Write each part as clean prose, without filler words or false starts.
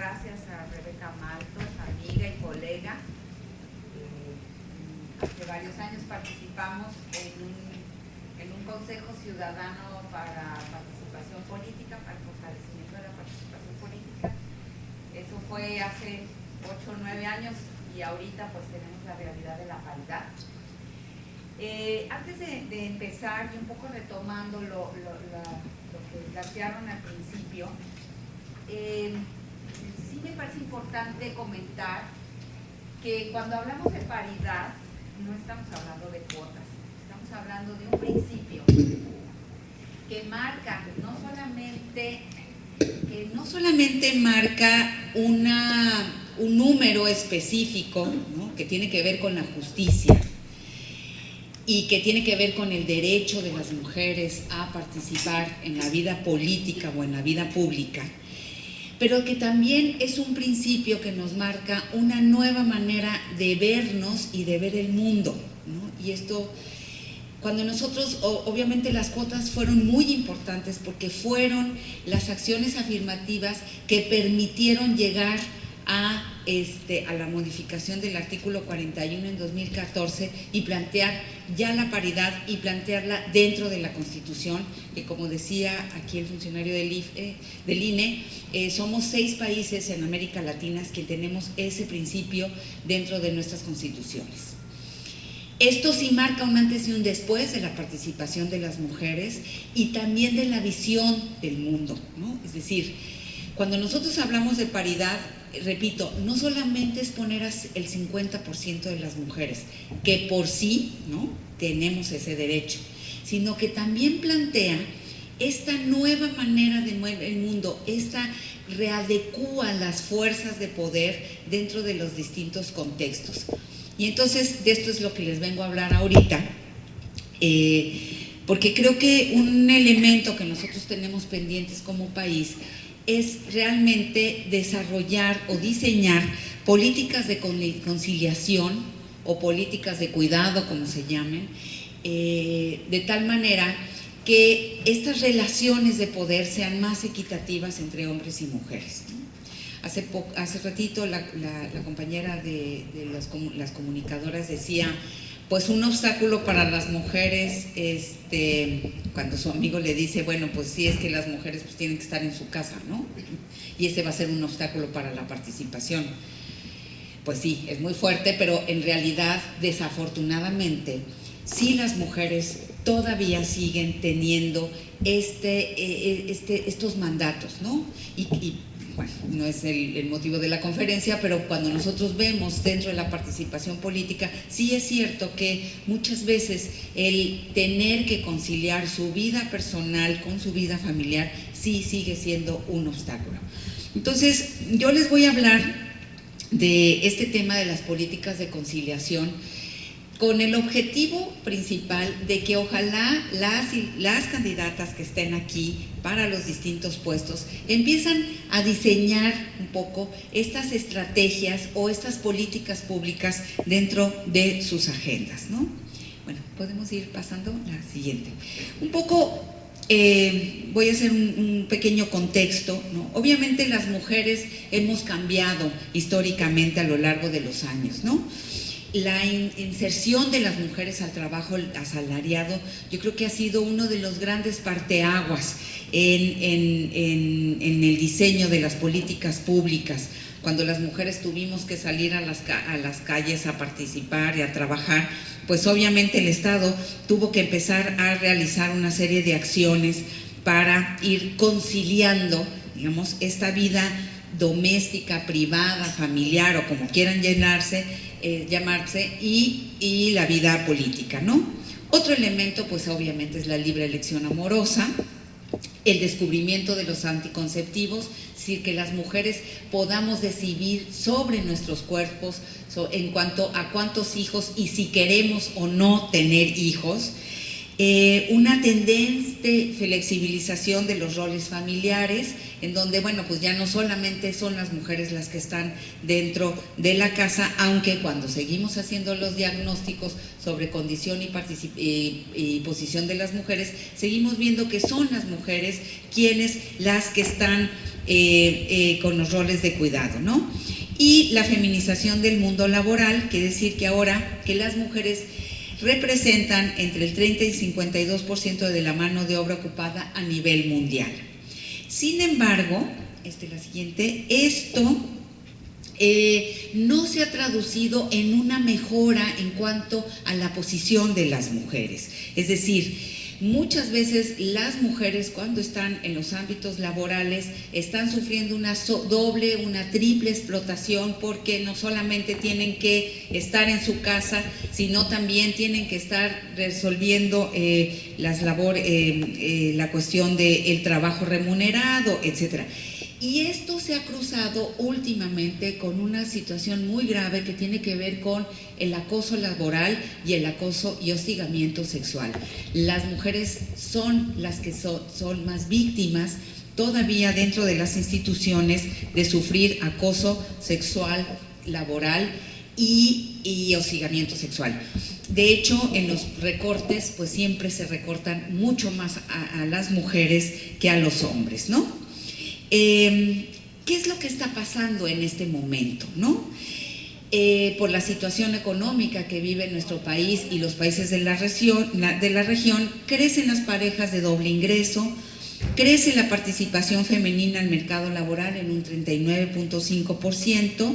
gracias a Rebeca Maltos, amiga y colega. Hace varios años participamos en un consejo ciudadano para participación política, para el fortalecimiento de la participación política. Eso fue hace 8 o 9 años y ahorita pues tenemos la realidad de la paridad. Antes de empezar y un poco retomando lo que plantearon al principio, sí me parece importante comentar que cuando hablamos de paridad no estamos hablando de cuotas, estamos hablando de un principio que marca no solamente marca un número específico, ¿no?, que tiene que ver con la justicia y que tiene que ver con el derecho de las mujeres a participar en la vida política o en la vida pública, pero que también es un principio que nos marca una nueva manera de vernos y de ver el mundo, ¿no? Y esto, cuando nosotros, obviamente las cuotas fueron muy importantes porque fueron las acciones afirmativas que permitieron llegar a la modificación del artículo 41 en 2014 y plantear ya la paridad y plantearla dentro de la Constitución, que como decía aquí el funcionario del INE, somos 6 países en América Latina que tenemos ese principio dentro de nuestras constituciones. Esto sí marca un antes y un después de la participación de las mujeres y también de la visión del mundo, ¿no? Es decir, cuando nosotros hablamos de paridad, repito, no solamente es poner el 50% de las mujeres, que por sí, ¿no?, tenemos ese derecho, sino que también plantea esta nueva manera de mover el mundo, readecúa las fuerzas de poder dentro de los distintos contextos. Y entonces de esto es lo que les vengo a hablar ahorita, porque creo que un elemento que nosotros tenemos pendientes como país es realmente desarrollar o diseñar políticas de conciliación o políticas de cuidado, como se llamen, de tal manera que estas relaciones de poder sean más equitativas entre hombres y mujeres. Hace ratito la compañera de las comunicadoras decía, pues un obstáculo para las mujeres, cuando su amigo le dice, bueno, pues sí, es que las mujeres pues tienen que estar en su casa, ¿no? Y ese va a ser un obstáculo para la participación. Pues sí, es muy fuerte, pero en realidad, desafortunadamente, sí las mujeres todavía siguen teniendo estos mandatos, ¿no? Y bueno, no es el motivo de la conferencia, pero cuando nosotros vemos dentro de la participación política, sí es cierto que muchas veces el tener que conciliar su vida personal con su vida familiar sí sigue siendo un obstáculo. Entonces, yo les voy a hablar de este tema de las políticas de conciliación con el objetivo principal de que ojalá las candidatas que estén aquí para los distintos puestos empiezan a diseñar un poco estas estrategias o estas políticas públicas dentro de sus agendas, ¿no? Bueno, podemos ir pasando a la siguiente. Un poco voy a hacer un pequeño contexto, ¿no? Obviamente las mujeres hemos cambiado históricamente a lo largo de los años, ¿no? La inserción de las mujeres al trabajo asalariado, yo creo que ha sido uno de los grandes parteaguas en el diseño de las políticas públicas. Cuando las mujeres tuvimos que salir a las calles a participar y a trabajar, pues obviamente el Estado tuvo que empezar a realizar una serie de acciones para ir conciliando, digamos, esta vida doméstica, privada, familiar o como quieran llamarse, y la vida política, ¿no? Otro elemento, pues obviamente es la libre elección amorosa, el descubrimiento de los anticonceptivos, es decir, que las mujeres podamos decidir sobre nuestros cuerpos en cuanto a cuántos hijos y si queremos o no tener hijos. Una tendente flexibilización de los roles familiares, en donde, bueno, pues ya no solamente son las mujeres las que están dentro de la casa, aunque cuando seguimos haciendo los diagnósticos sobre condición y posición de las mujeres, seguimos viendo que son las mujeres las que están con los roles de cuidado, ¿no? Y la feminización del mundo laboral, quiere decir que ahora que las mujeres representan entre el 30 y 52% de la mano de obra ocupada a nivel mundial. Sin embargo, la siguiente, esto no se ha traducido en una mejora en cuanto a la posición de las mujeres. Es decir, muchas veces las mujeres cuando están en los ámbitos laborales están sufriendo una doble, una triple explotación, porque no solamente tienen que estar en su casa, sino también tienen que estar resolviendo la cuestión del trabajo remunerado, etcétera. Y esto se ha cruzado últimamente con una situación muy grave que tiene que ver con el acoso laboral y el acoso y hostigamiento sexual. Las mujeres son las que son más víctimas todavía dentro de las instituciones de sufrir acoso sexual, laboral y hostigamiento sexual. De hecho, en los recortes, pues siempre se recortan mucho más a las mujeres que a los hombres, ¿no? ¿Qué es lo que está pasando en este momento, ¿no? Por la situación económica que vive nuestro país y los países de la región, crecen las parejas de doble ingreso, crece la participación femenina al mercado laboral en un 39.5%,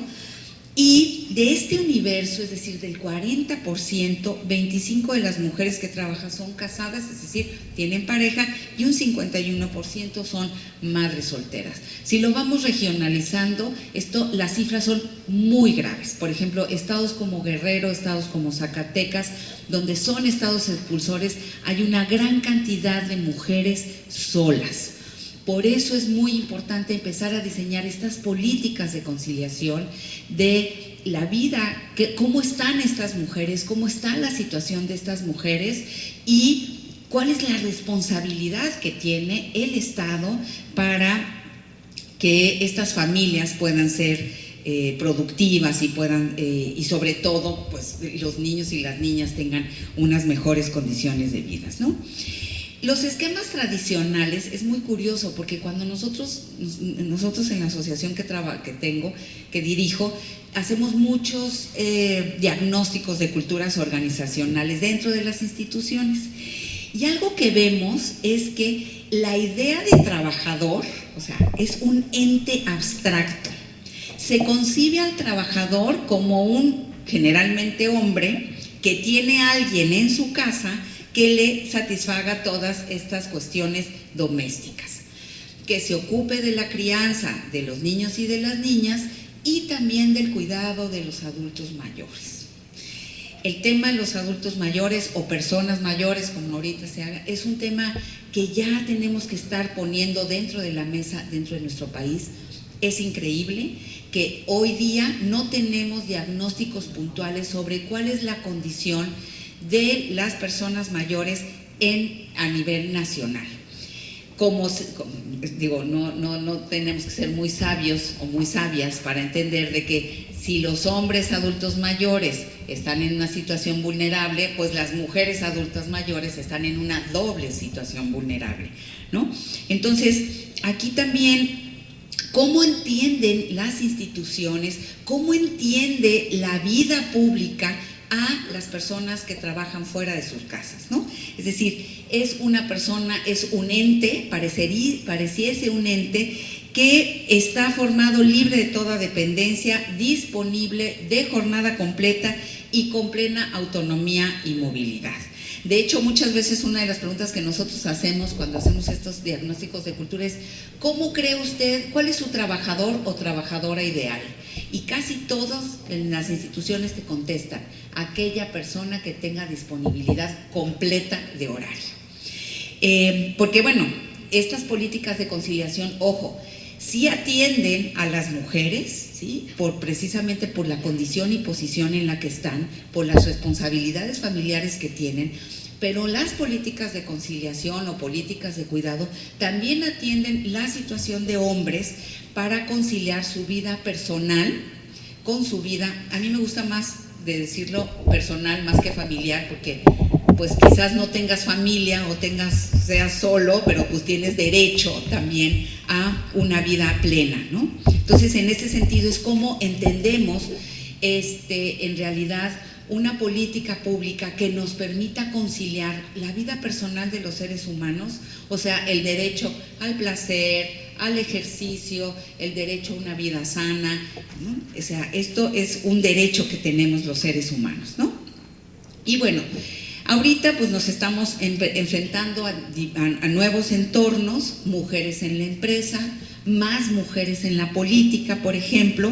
y de este universo, es decir, del 40%, 25 de las mujeres que trabajan son casadas, es decir, tienen pareja, y un 51% son madres solteras. Si lo vamos regionalizando, las cifras son muy graves. Por ejemplo, estados como Guerrero, estados como Zacatecas, donde son estados expulsores, hay una gran cantidad de mujeres solas. Por eso es muy importante empezar a diseñar estas políticas de conciliación de la vida, cómo están estas mujeres, cómo está la situación de estas mujeres y cuál es la responsabilidad que tiene el Estado para que estas familias puedan ser productivas y puedan, y sobre todo, pues los niños y las niñas tengan unas mejores condiciones de vida, ¿no? Los esquemas tradicionales es muy curioso porque cuando nosotros en la asociación que dirijo, hacemos muchos diagnósticos de culturas organizacionales dentro de las instituciones. Y algo que vemos es que la idea de trabajador, o sea, es un ente abstracto. Se concibe al trabajador como un, generalmente hombre, que tiene a alguien en su casa que le satisfaga todas estas cuestiones domésticas, que se ocupe de la crianza de los niños y de las niñas y también del cuidado de los adultos mayores. El tema de los adultos mayores o personas mayores, como ahorita se haga, es un tema que ya tenemos que estar poniendo dentro de la mesa, dentro de nuestro país. Es increíble que hoy día no tenemos diagnósticos puntuales sobre cuál es la condición de las personas mayores a nivel nacional. No tenemos que ser muy sabios o muy sabias para entender de que si los hombres adultos mayores están en una situación vulnerable, pues las mujeres adultas mayores están en una doble situación vulnerable, ¿no? Entonces, aquí también, ¿cómo entienden las instituciones, cómo entiende la vida pública a las personas que trabajan fuera de sus casas, ¿no? Es decir, es una persona, es un ente, pareciese un ente que está formado libre de toda dependencia, disponible de jornada completa y con plena autonomía y movilidad. De hecho, muchas veces una de las preguntas que nosotros hacemos cuando hacemos estos diagnósticos de cultura es ¿cómo cree usted, cuál es su trabajador o trabajadora ideal? Y casi todos en las instituciones te contestan, aquella persona que tenga disponibilidad completa de horario. Porque bueno, estas políticas de conciliación, ojo, sí atienden a las mujeres, ¿sí? Precisamente por la condición y posición en la que están, por las responsabilidades familiares que tienen, pero las políticas de conciliación o políticas de cuidado también atienden la situación de hombres para conciliar su vida personal con su vida, a mí me gusta más de decirlo personal más que familiar, porque pues quizás no tengas familia o seas solo, pero pues tienes derecho también a una vida plena, ¿no? Entonces, en este sentido es como entendemos en realidad una política pública que nos permita conciliar la vida personal de los seres humanos, o sea, el derecho al placer, al ejercicio, el derecho a una vida sana, ¿no? O sea, esto es un derecho que tenemos los seres humanos, ¿no? Y bueno, ahorita pues nos estamos enfrentando a nuevos entornos, mujeres en la empresa, más mujeres en la política, por ejemplo,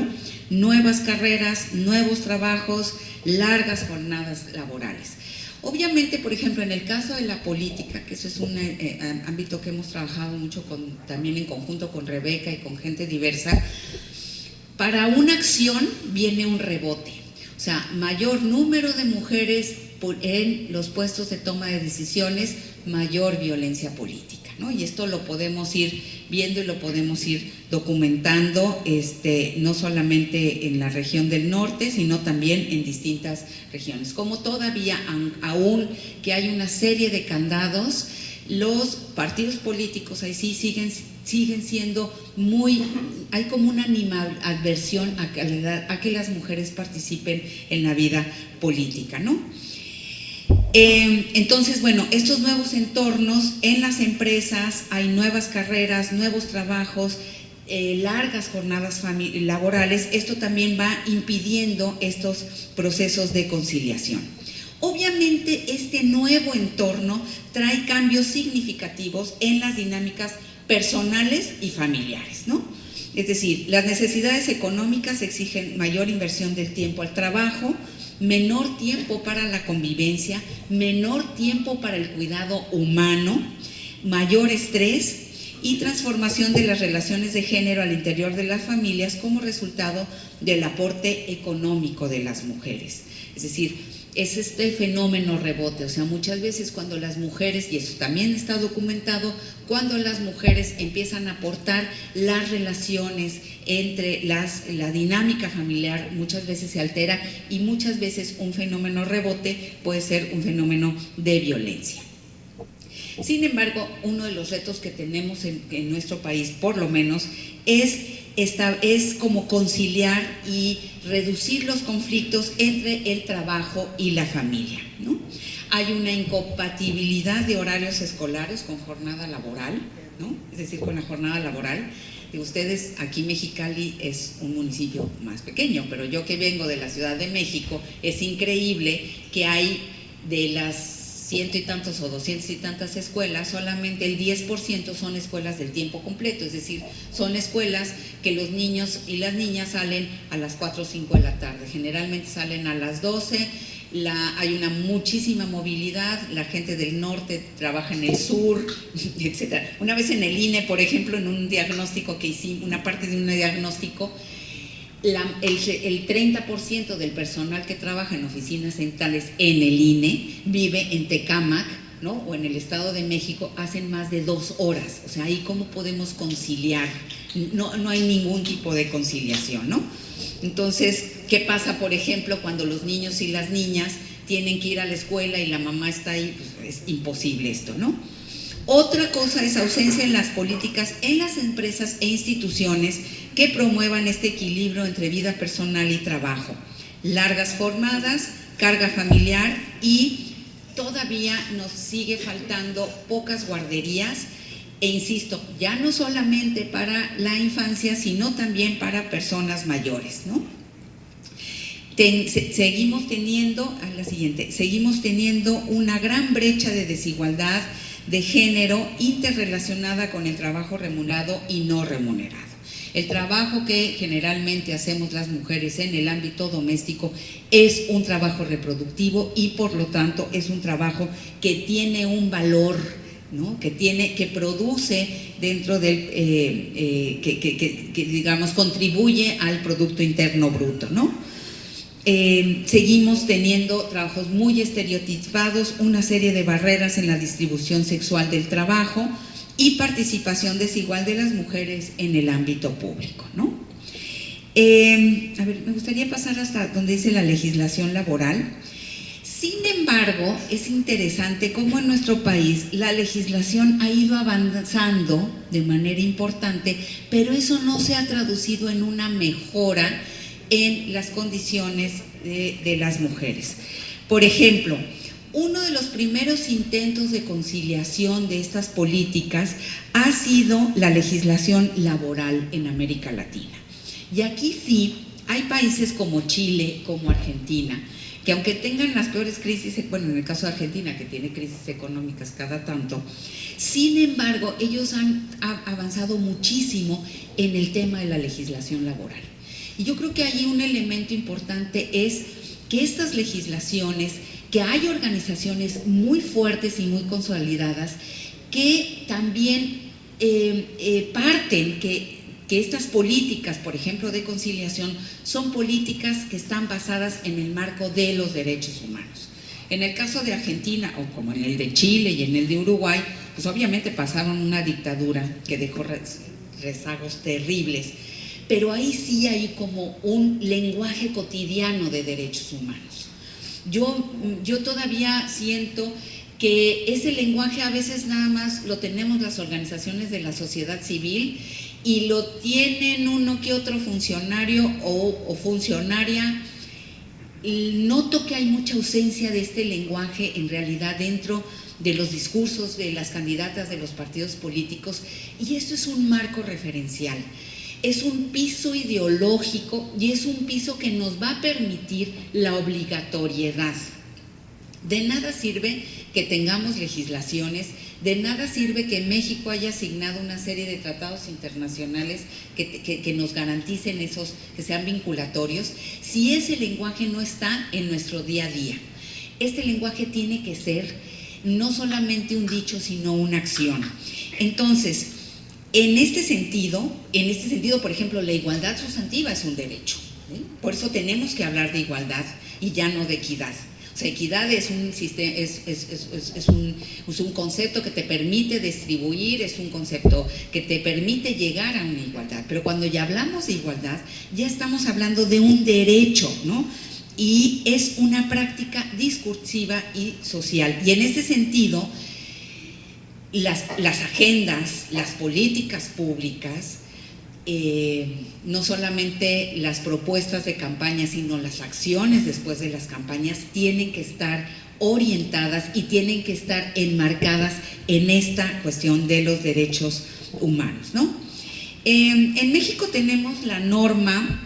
nuevas carreras, nuevos trabajos, largas jornadas laborales. Obviamente, por ejemplo, en el caso de la política, que eso es un ámbito que hemos trabajado mucho también en conjunto con Rebeca y con gente diversa, para una acción viene un rebote. O sea, mayor número de mujeres en los puestos de toma de decisiones, mayor violencia política, ¿no? Y esto lo podemos ir viendo y lo podemos ir documentando, no solamente en la región del norte, sino también en distintas regiones. Como todavía, aún que hay una serie de candados, los partidos políticos ahí sí siguen siendo hay como una animadversión a que las mujeres participen en la vida política, ¿no? Entonces, bueno, estos nuevos entornos en las empresas, hay nuevas carreras, nuevos trabajos, largas jornadas laborales, esto también va impidiendo estos procesos de conciliación. Obviamente, este nuevo entorno trae cambios significativos en las dinámicas personales y familiares, ¿no? Es decir, las necesidades económicas exigen mayor inversión del tiempo al trabajo, menor tiempo para la convivencia, menor tiempo para el cuidado humano, mayor estrés y transformación de las relaciones de género al interior de las familias como resultado del aporte económico de las mujeres. Es decir, es este fenómeno rebote, o sea, muchas veces cuando las mujeres, y eso también está documentado, cuando las mujeres empiezan a aportar, las relaciones entre la dinámica familiar muchas veces se altera y muchas veces un fenómeno rebote puede ser un fenómeno de violencia. Sin embargo, uno de los retos que tenemos en nuestro país, por lo menos, es como conciliar y reducir los conflictos entre el trabajo y la familia, ¿no? Hay una incompatibilidad de horarios escolares con jornada laboral, ¿no? Es decir, con la jornada laboral. De ustedes, aquí Mexicali es un municipio más pequeño, pero yo que vengo de la Ciudad de México, es increíble que hay de las 100 y tantos o 200 y tantas escuelas, solamente el 10% son escuelas del tiempo completo, es decir, son escuelas que los niños y las niñas salen a las 4 o 5 de la tarde, generalmente salen a las 12, hay una muchísima movilidad, la gente del norte trabaja en el sur, etc. Una vez en el INE, por ejemplo, en un diagnóstico que hicimos, una parte de un diagnóstico, el 30% del personal que trabaja en oficinas centrales en el INE vive en Tecámac, ¿no? O en el Estado de México, hacen más de 2 horas. O sea, ahí cómo podemos conciliar. No hay ningún tipo de conciliación, ¿no? Entonces, ¿qué pasa, por ejemplo, cuando los niños y las niñas tienen que ir a la escuela y la mamá está ahí? Pues es imposible esto, ¿no? Otra cosa es ausencia en las políticas, en las empresas e instituciones que promuevan este equilibrio entre vida personal y trabajo. Largas jornadas, carga familiar y todavía nos sigue faltando pocas guarderías e insisto, ya no solamente para la infancia, sino también para personas mayores, ¿no? Seguimos teniendo una gran brecha de desigualdad de género interrelacionada con el trabajo remunerado y no remunerado. El trabajo que generalmente hacemos las mujeres en el ámbito doméstico es un trabajo reproductivo y por lo tanto es un trabajo que tiene un valor, ¿no? que produce dentro del, que digamos contribuye al Producto Interno Bruto, ¿no? Seguimos teniendo trabajos muy estereotipados, una serie de barreras en la distribución sexual del trabajo y participación desigual de las mujeres en el ámbito público, ¿no? A ver, me gustaría pasar hasta donde dice la legislación laboral. Sin embargo, es interesante cómo en nuestro país la legislación ha ido avanzando de manera importante, pero eso no se ha traducido en una mejora en las condiciones de las mujeres. Por ejemplo, uno de los primeros intentos de conciliación de estas políticas ha sido la legislación laboral en América Latina. Y aquí sí, hay países como Chile, como Argentina, que aunque tengan las peores crisis, bueno, en el caso de Argentina, que tiene crisis económicas cada tanto, sin embargo, ellos han avanzado muchísimo en el tema de la legislación laboral. Y yo creo que allí un elemento importante es que estas legislaciones, que hay organizaciones muy fuertes y muy consolidadas, que también parten que estas políticas, por ejemplo, de conciliación, son políticas que están basadas en el marco de los derechos humanos. En el caso de Argentina, o como en el de Chile y en el de Uruguay, pues obviamente pasaron una dictadura que dejó rezagos terribles, pero ahí sí hay como un lenguaje cotidiano de derechos humanos. Yo todavía siento que ese lenguaje a veces nada más lo tenemos las organizaciones de la sociedad civil y lo tienen uno que otro funcionario o funcionaria. Noto que hay mucha ausencia de este lenguaje en realidad dentro de los discursos de las candidatas de los partidos políticos, y esto es un marco referencial. Es un piso ideológico y es un piso que nos va a permitir la obligatoriedad. De nada sirve que tengamos legislaciones, de nada sirve que México haya asignado una serie de tratados internacionales que nos garanticen esos, que sean vinculatorios, si ese lenguaje no está en nuestro día a día. Este lenguaje tiene que ser no solamente un dicho, sino una acción. Entonces, en este sentido, por ejemplo, la igualdad sustantiva es un derecho, ¿sí? Por eso tenemos que hablar de igualdad y ya no de equidad. O sea, equidad es un concepto que te permite distribuir, es un concepto que te permite llegar a una igualdad. Pero cuando ya hablamos de igualdad, ya estamos hablando de un derecho, ¿no? Y es una práctica discursiva y social. Y en ese sentido, las agendas, las políticas públicas, no solamente las propuestas de campaña, sino las acciones después de las campañas tienen que estar orientadas y tienen que estar enmarcadas en esta cuestión de los derechos humanos, ¿no? En México tenemos la norma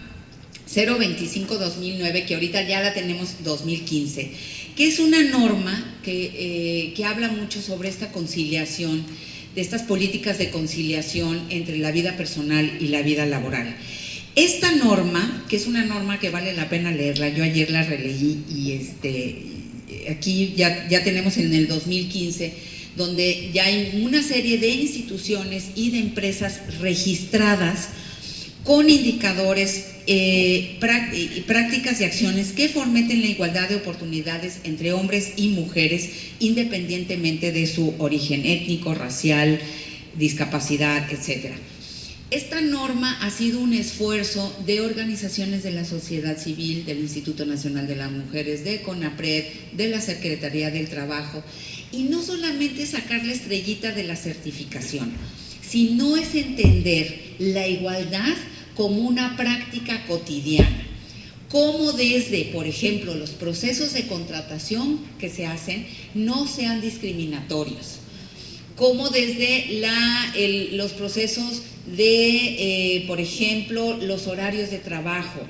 025-2009, que ahorita ya la tenemos 2015, que es una norma que habla mucho sobre esta conciliación, de estas políticas de conciliación entre la vida personal y la vida laboral. Esta norma, que es una norma que vale la pena leerla, yo ayer la releí y aquí ya tenemos en el 2015, donde ya hay una serie de instituciones y de empresas registradas con indicadores, prácticas y acciones que fomenten la igualdad de oportunidades entre hombres y mujeres, independientemente de su origen étnico, racial, discapacidad, etc. Esta norma ha sido un esfuerzo de organizaciones de la sociedad civil, del Instituto Nacional de las Mujeres, de CONAPRED, de la Secretaría del Trabajo, y no solamente sacar la estrellita de la certificación, sino es entender la igualdad como una práctica cotidiana, como desde, por ejemplo, los procesos de contratación que se hacen no sean discriminatorios, como desde los procesos de, por ejemplo, los horarios de trabajo,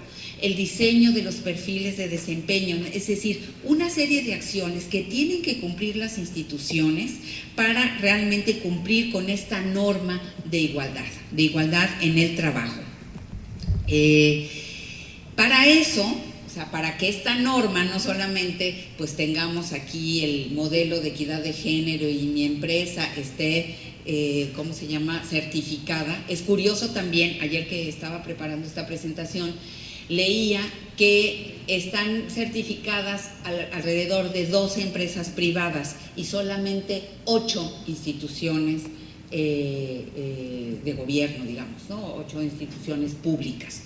el diseño de los perfiles de desempeño, es decir, una serie de acciones que tienen que cumplir las instituciones para realmente cumplir con esta norma de igualdad en el trabajo. Para eso, o sea, para que esta norma no solamente pues tengamos aquí el modelo de equidad de género y mi empresa esté, ¿cómo se llama?, certificada. Es curioso también, ayer que estaba preparando esta presentación, leía que están certificadas alrededor de 12 empresas privadas y solamente 8 instituciones de gobierno, digamos, ¿no? 8 instituciones públicas.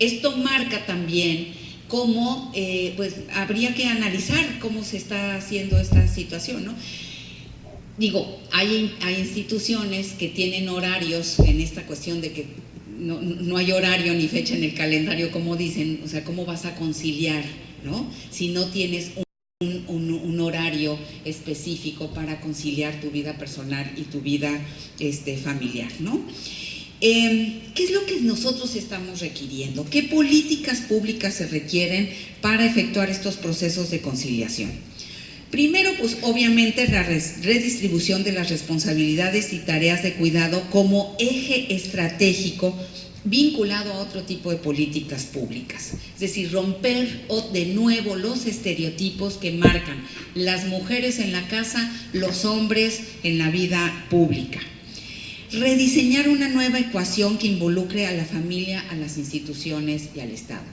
Esto marca también cómo pues habría que analizar cómo se está haciendo esta situación, ¿no? Digo, hay instituciones que tienen horarios en esta cuestión de que no hay horario ni fecha en el calendario, como dicen, o sea, ¿cómo vas a conciliar, ¿no? Si no tienes un horario específico para conciliar tu vida personal y tu vida familiar, ¿no? ¿Qué es lo que nosotros estamos requiriendo? ¿Qué políticas públicas se requieren para efectuar estos procesos de conciliación? Primero, pues obviamente la redistribución de las responsabilidades y tareas de cuidado como eje estratégico vinculado a otro tipo de políticas públicas. Es decir, romper de nuevo los estereotipos que marcan las mujeres en la casa, los hombres en la vida pública. Rediseñar una nueva ecuación que involucre a la familia, a las instituciones y al Estado.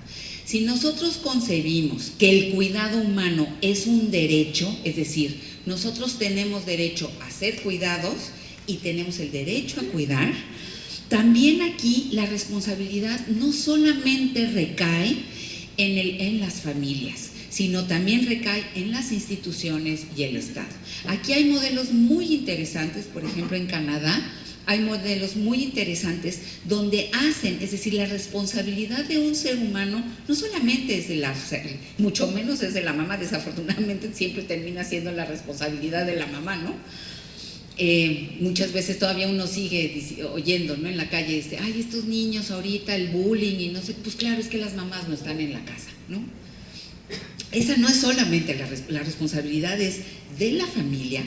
Si nosotros concebimos que el cuidado humano es un derecho, es decir, nosotros tenemos derecho a ser cuidados y tenemos el derecho a cuidar, también aquí la responsabilidad no solamente recae en las familias, sino también recae en las instituciones y el Estado. Aquí hay modelos muy interesantes, por ejemplo en Canadá, hay modelos muy interesantes donde hacen, es decir, la responsabilidad de un ser humano no solamente es mucho menos es de la mamá, desafortunadamente siempre termina siendo la responsabilidad de la mamá, ¿no? Muchas veces todavía uno sigue oyendo, ¿no? En la calle, ay, estos niños ahorita, el bullying y no sé, pues claro, es que las mamás no están en la casa, ¿no? Esa no es solamente la responsabilidad, es de la familia,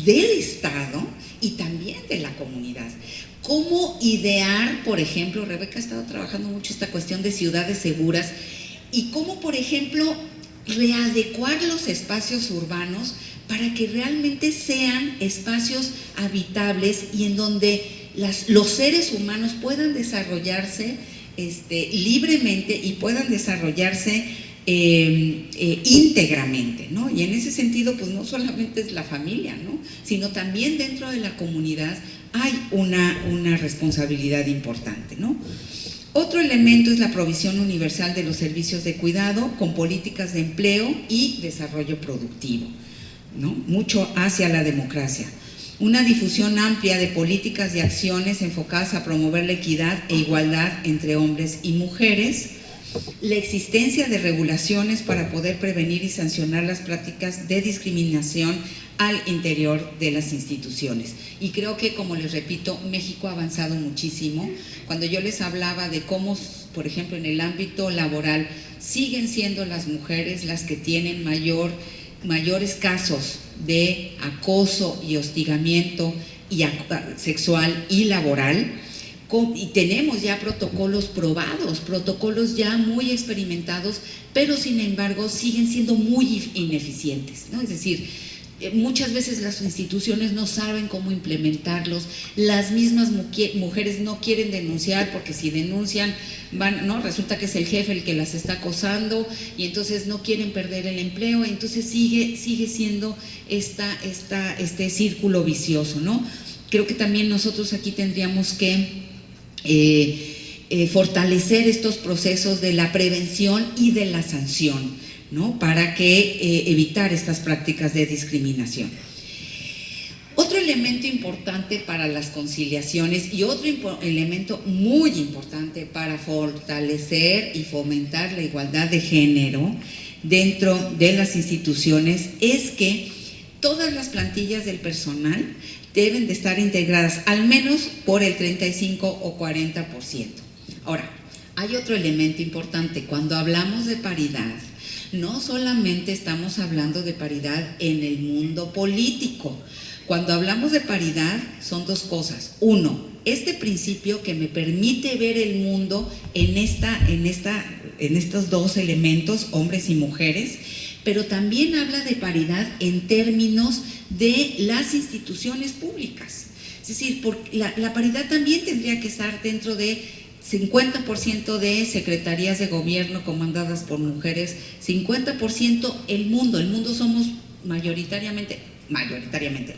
del Estado y también de la comunidad. ¿Cómo idear, por ejemplo, Rebeca ha estado trabajando mucho esta cuestión de ciudades seguras y cómo, por ejemplo, readecuar los espacios urbanos para que realmente sean espacios habitables y en donde los seres humanos puedan desarrollarse libremente y puedan desarrollarse íntegramente, ¿no? Y en ese sentido, pues no solamente es la familia, ¿no? Sino también dentro de la comunidad hay una responsabilidad importante, ¿no? Otro elemento es la provisión universal de los servicios de cuidado con políticas de empleo y desarrollo productivo, ¿no? Mucho hacia la democracia. Una difusión amplia de políticas y acciones enfocadas a promover la equidad e igualdad entre hombres y mujeres. La existencia de regulaciones para poder prevenir y sancionar las prácticas de discriminación al interior de las instituciones. Y creo que, como les repito, México ha avanzado muchísimo. Cuando yo les hablaba de cómo, por ejemplo, en el ámbito laboral, siguen siendo las mujeres las que tienen mayores casos de acoso y hostigamiento sexual y laboral, y tenemos ya protocolos probados, protocolos ya muy experimentados, pero sin embargo siguen siendo muy ineficientes, ¿no? Es decir, muchas veces las instituciones no saben cómo implementarlos, las mismas mujeres no quieren denunciar porque si denuncian ¿no? Resulta que es el jefe el que las está acosando y entonces no quieren perder el empleo, entonces sigue siendo este círculo vicioso, ¿no? Creo que también nosotros aquí tendríamos que fortalecer estos procesos de la prevención y de la sanción, ¿no? Para que evitar estas prácticas de discriminación. Otro elemento importante para las conciliaciones y otro elemento muy importante para fortalecer y fomentar la igualdad de género dentro de las instituciones es que todas las plantillas del personal deben de estar integradas al menos por el 35 o 40%. Ahora, hay otro elemento importante. Cuando hablamos de paridad, no solamente estamos hablando de paridad en el mundo político. Cuando hablamos de paridad son dos cosas. Uno, este principio que me permite ver el mundo en estos dos elementos, hombres y mujeres, pero también habla de paridad en términos de las instituciones públicas. Es decir, la paridad también tendría que estar dentro de 50% de secretarías de gobierno comandadas por mujeres, 50% el mundo somos mayoritariamente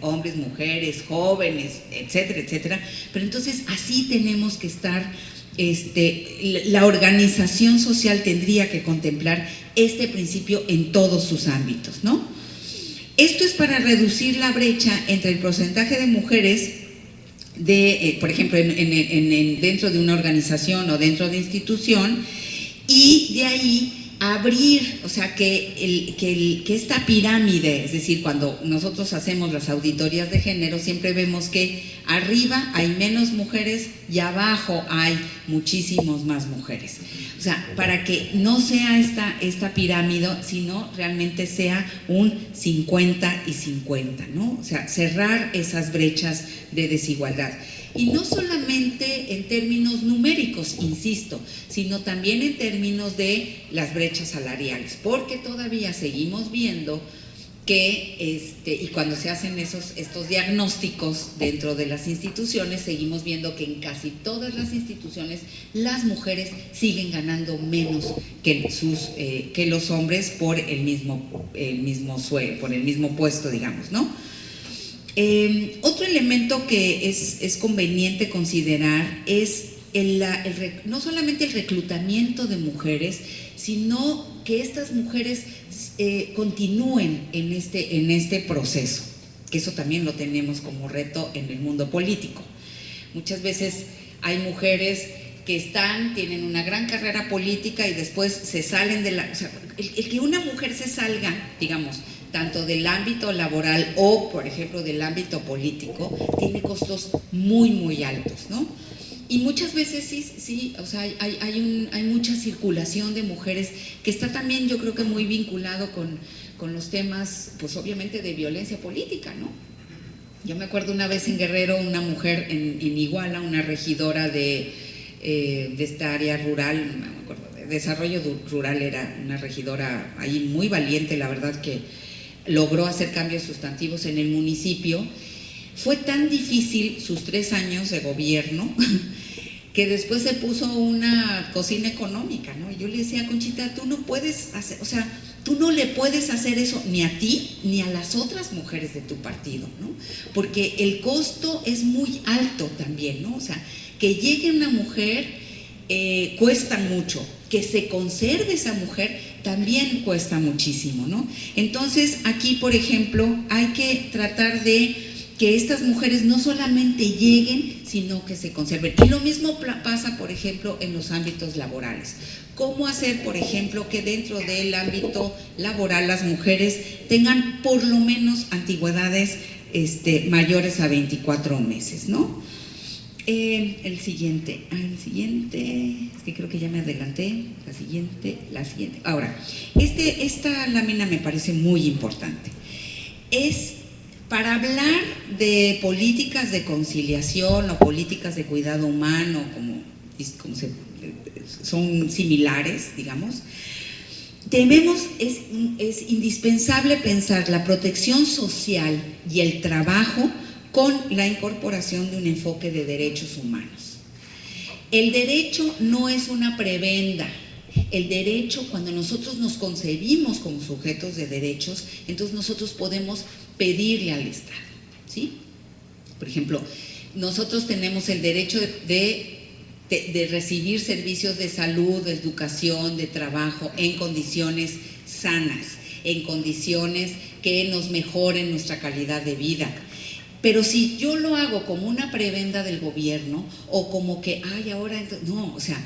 hombres, mujeres, jóvenes, etcétera, etcétera, pero entonces así tenemos que estar la organización social tendría que contemplar este principio en todos sus ámbitos, ¿no? Esto es para reducir la brecha entre el porcentaje de mujeres por ejemplo, dentro de una organización o dentro de institución, y de ahí abrir, o sea, que esta pirámide, es decir, cuando nosotros hacemos las auditorías de género, siempre vemos que arriba hay menos mujeres y abajo hay muchísimos más mujeres. O sea, para que no sea esta pirámide, sino realmente sea un 50 y 50, ¿no? O sea, cerrar esas brechas de desigualdad. Y no solamente en términos numéricos, insisto, sino también en términos de las brechas salariales, porque todavía seguimos viendo que, y cuando se hacen estos diagnósticos dentro de las instituciones, seguimos viendo que en casi todas las instituciones las mujeres siguen ganando menos que los hombres por el mismo puesto, digamos, ¿no? Otro elemento que es conveniente considerar es no solamente el reclutamiento de mujeres, sino que estas mujeres continúen en este proceso, que eso también lo tenemos como reto en el mundo político. Muchas veces hay mujeres que tienen una gran carrera política y después se salen o sea, el que una mujer se salga, digamos, tanto del ámbito laboral o, por ejemplo, del ámbito político, tiene costos muy, muy altos, ¿no? Y muchas veces sí, o sea, hay mucha circulación de mujeres que está también, yo creo que muy vinculado con los temas, pues obviamente de violencia política, ¿no? Yo me acuerdo una vez en Guerrero, una mujer en Iguala, una regidora de esta área rural, no me acuerdo, de desarrollo rural, era una regidora ahí muy valiente, la verdad, que logró hacer cambios sustantivos en el municipio. Fue tan difícil sus 3 años de gobierno que después se puso una cocina económica, ¿no? Y yo le decía, Conchita, tú no puedes hacer, o sea, tú no le puedes hacer eso ni a ti ni a las otras mujeres de tu partido, ¿no? Porque el costo es muy alto también, ¿no? O sea, que llegue una mujer cuesta mucho, que se conserve esa mujer también cuesta muchísimo, ¿no? Entonces, aquí, por ejemplo, hay que tratar de que estas mujeres no solamente lleguen, sino que se conserven. Y lo mismo pasa, por ejemplo, en los ámbitos laborales. ¿Cómo hacer, por ejemplo, que dentro del ámbito laboral las mujeres tengan por lo menos antigüedades mayores a 24 meses, ¿no? El siguiente, es que creo que ya me adelanté, la siguiente. Ahora, esta lámina me parece muy importante. Es para hablar de políticas de conciliación o políticas de cuidado humano, son similares, digamos. Es indispensable pensar la protección social y el trabajo con la incorporación de un enfoque de derechos humanos. El derecho no es una prebenda. El derecho, cuando nosotros nos concebimos como sujetos de derechos, entonces nosotros podemos pedirle al Estado, ¿sí? Por ejemplo, nosotros tenemos el derecho de recibir servicios de salud, de educación, de trabajo en condiciones sanas, en condiciones que nos mejoren nuestra calidad de vida. Pero si yo lo hago como una prebenda del gobierno o como que, ahora, no, o sea,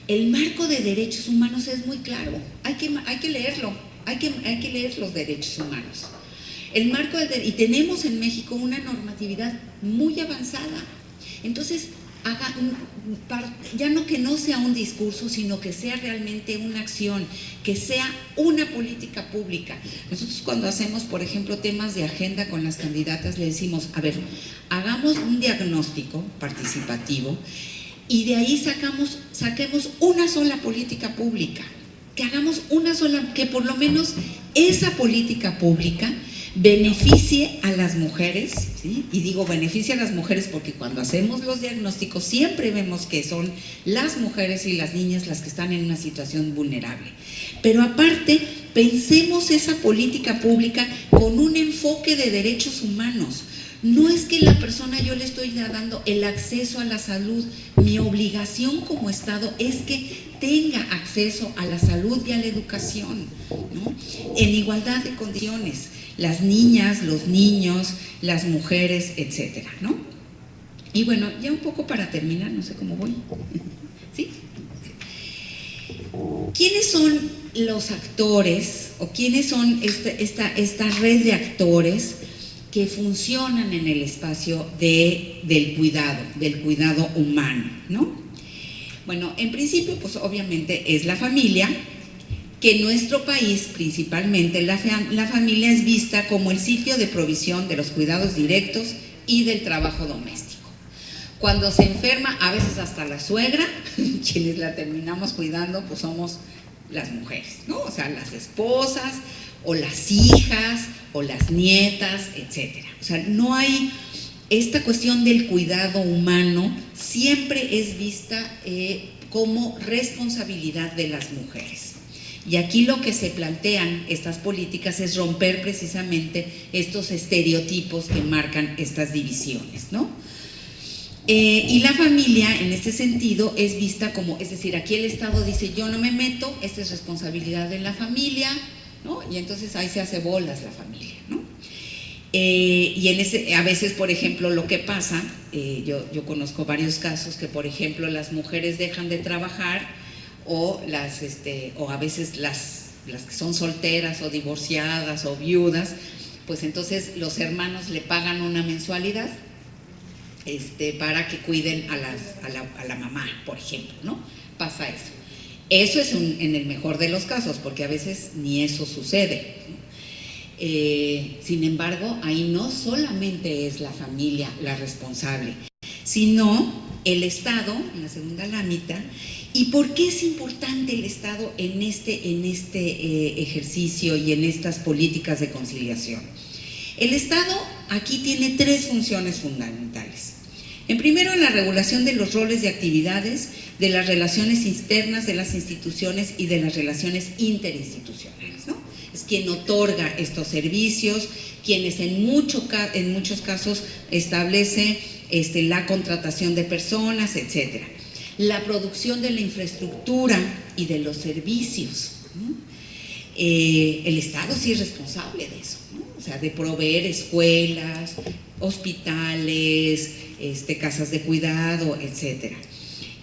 el marco de derechos humanos es muy claro, hay que leerlo, hay que leer los derechos humanos. El marco y tenemos en México una normatividad muy avanzada. Entonces, ya no que no sea un discurso, sino que sea realmente una acción, que sea una política pública. Nosotros cuando hacemos, por ejemplo, temas de agenda con las candidatas, le decimos, a ver, hagamos un diagnóstico participativo y de ahí saquemos una sola política pública, que hagamos una sola, que por lo menos esa política pública beneficie a las mujeres, ¿sí? Y digo beneficie a las mujeres porque cuando hacemos los diagnósticos siempre vemos que son las mujeres y las niñas las que están en una situación vulnerable. Pero aparte, pensemos esa política pública con un enfoque de derechos humanos. No es que la persona yo le estoy dando el acceso a la salud, mi obligación como Estado es que tenga acceso a la salud y a la educación, ¿no? En igualdad de condiciones, las niñas, los niños, las mujeres, etcétera, ¿no? Y bueno, ya un poco para terminar, no sé cómo voy. ¿Sí? ¿Quiénes son los actores o quiénes son esta red de actores que funcionan en el espacio del cuidado humano, ¿no? Bueno, en principio, pues obviamente es la familia, que en nuestro país principalmente la familia es vista como el sitio de provisión de los cuidados directos y del trabajo doméstico. Cuando se enferma, a veces hasta la suegra, quienes la terminamos cuidando, pues somos las mujeres, ¿no? O sea, las esposas, o las hijas, o las nietas, etcétera. O sea, no hay esta cuestión del cuidado humano, siempre es vista como responsabilidad de las mujeres. Y aquí lo que se plantean estas políticas es romper precisamente estos estereotipos que marcan estas divisiones, ¿no? Y la familia, en este sentido, es vista como, es decir, aquí el Estado dice, yo no me meto, esta es responsabilidad de la familia, ¿no? Y entonces ahí se hace bolas la familia, ¿no? Y a veces, por ejemplo, lo que pasa, yo conozco varios casos que, por ejemplo, las mujeres dejan de trabajar o a veces las que son solteras o divorciadas o viudas, pues entonces los hermanos le pagan una mensualidad para que cuiden a la mamá, por ejemplo, ¿no? Pasa eso. Eso es en el mejor de los casos, porque a veces ni eso sucede, ¿no? Sin embargo, ahí no solamente es la familia la responsable, sino el Estado, en la segunda lámina. ¿Y por qué es importante el Estado en este ejercicio y en estas políticas de conciliación? El Estado aquí tiene tres funciones fundamentales. En primero, la regulación de los roles de actividades, de las relaciones internas de las instituciones y de las relaciones interinstitucionales, ¿no? Es quien otorga estos servicios, quienes en muchos casos establece la contratación de personas, etcétera. La producción de la infraestructura y de los servicios, ¿no? El Estado sí es responsable de eso, ¿no? O sea, de proveer escuelas, hospitales, casas de cuidado, etcétera.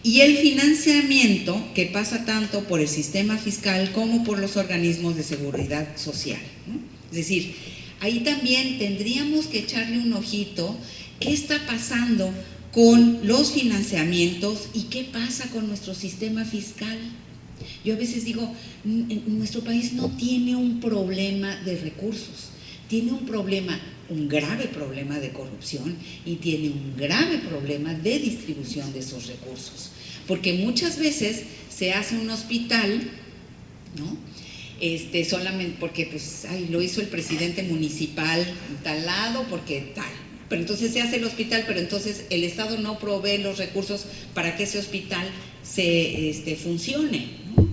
Y el financiamiento, que pasa tanto por el sistema fiscal como por los organismos de seguridad social, ¿no? Es decir, ahí también tendríamos que echarle un ojito, ¿qué está pasando con los financiamientos y qué pasa con nuestro sistema fiscal? Yo a veces digo, nuestro país no tiene un problema de recursos, tiene un grave problema de corrupción y tiene un grave problema de distribución de esos recursos. Porque muchas veces se hace un hospital, ¿no? Solamente porque pues, lo hizo el presidente municipal en tal lado, porque tal. Pero entonces se hace el hospital, pero entonces el Estado no provee los recursos para que ese hospital funcione, ¿no?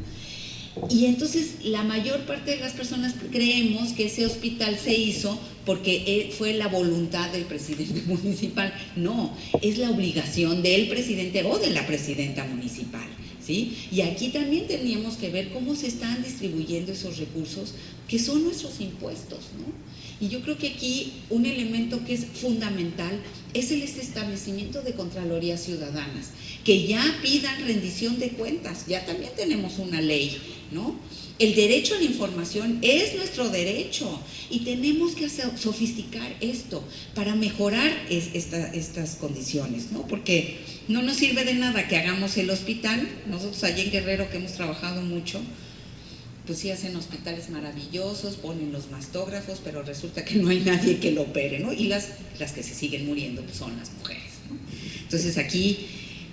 Y entonces la mayor parte de las personas creemos que ese hospital se hizo porque fue la voluntad del presidente municipal. No, es la obligación del presidente o de la presidenta municipal, ¿sí? Y aquí también teníamos que ver cómo se están distribuyendo esos recursos que son nuestros impuestos, ¿no? Y yo creo que aquí un elemento que es fundamental es el establecimiento de contralorías ciudadanas, que ya pidan rendición de cuentas, ya también tenemos una ley, ¿no? El derecho a la información es nuestro derecho y tenemos que sofisticar esto para mejorar estas condiciones, ¿no? Porque no nos sirve de nada que hagamos el hospital. Nosotros allí en Guerrero, que hemos trabajado mucho, pues sí hacen hospitales maravillosos, ponen los mastógrafos, pero resulta que no hay nadie que lo opere, ¿no? Y las que se siguen muriendo pues son las mujeres, ¿no? Entonces aquí,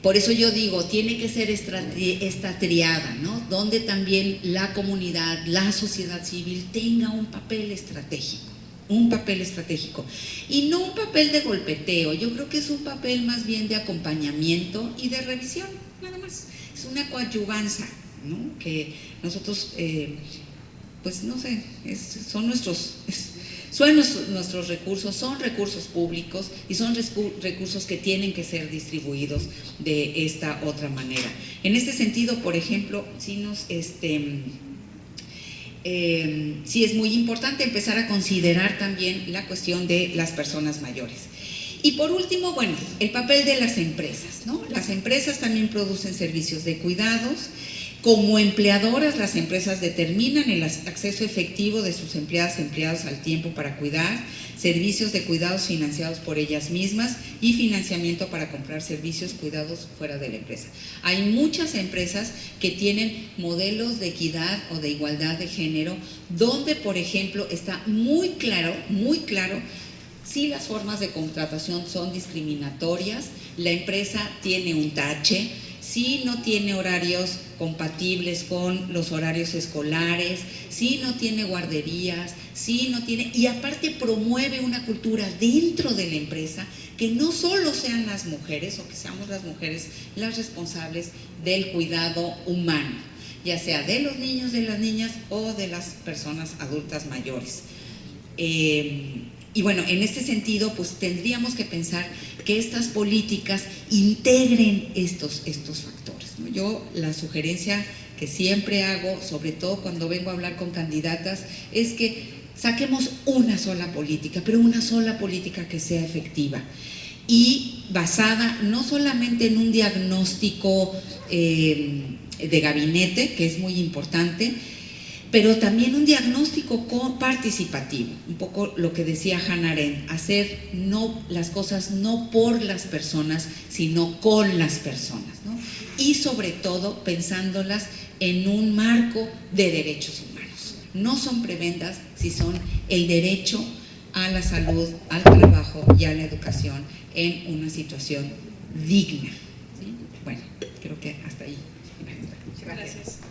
por eso yo digo, tiene que ser esta triada, ¿no? Donde también la comunidad, la sociedad civil tenga un papel estratégico. Y no un papel de golpeteo. Yo creo que es un papel más bien de acompañamiento y de revisión, nada más. Es una coadyuvanza, ¿no? Que nosotros, pues no sé, nuestros recursos, son recursos públicos y son recursos que tienen que ser distribuidos de esta otra manera. En este sentido, por ejemplo, sí es muy importante empezar a considerar también la cuestión de las personas mayores. Y por último, bueno, el papel de las empresas, ¿no? Las empresas también producen servicios de cuidados. Como empleadoras, las empresas determinan el acceso efectivo de sus empleadas y empleados al tiempo para cuidar, servicios de cuidados financiados por ellas mismas y financiamiento para comprar servicios, cuidados fuera de la empresa. Hay muchas empresas que tienen modelos de equidad o de igualdad de género, donde, por ejemplo, está muy claro, si las formas de contratación son discriminatorias, la empresa tiene un tache. Si no tiene horarios compatibles con los horarios escolares, si no tiene guarderías, si no tiene, y aparte promueve una cultura dentro de la empresa que no solo sean las mujeres o que seamos las mujeres las responsables del cuidado humano, ya sea de los niños, de las niñas o de las personas adultas mayores. Y bueno, en este sentido, pues tendríamos que pensar que estas políticas integren estos factores, ¿no? Yo la sugerencia que siempre hago, sobre todo cuando vengo a hablar con candidatas, es que saquemos una sola política, pero una sola política que sea efectiva y basada no solamente en un diagnóstico de gabinete, que es muy importante, pero también un diagnóstico participativo, un poco lo que decía Hannah Arendt, hacer las cosas no por las personas, sino con las personas, ¿no? Y sobre todo pensándolas en un marco de derechos humanos. No son prebendas, si son el derecho a la salud, al trabajo y a la educación en una situación digna, ¿sí? Bueno, creo que hasta ahí. Gracias.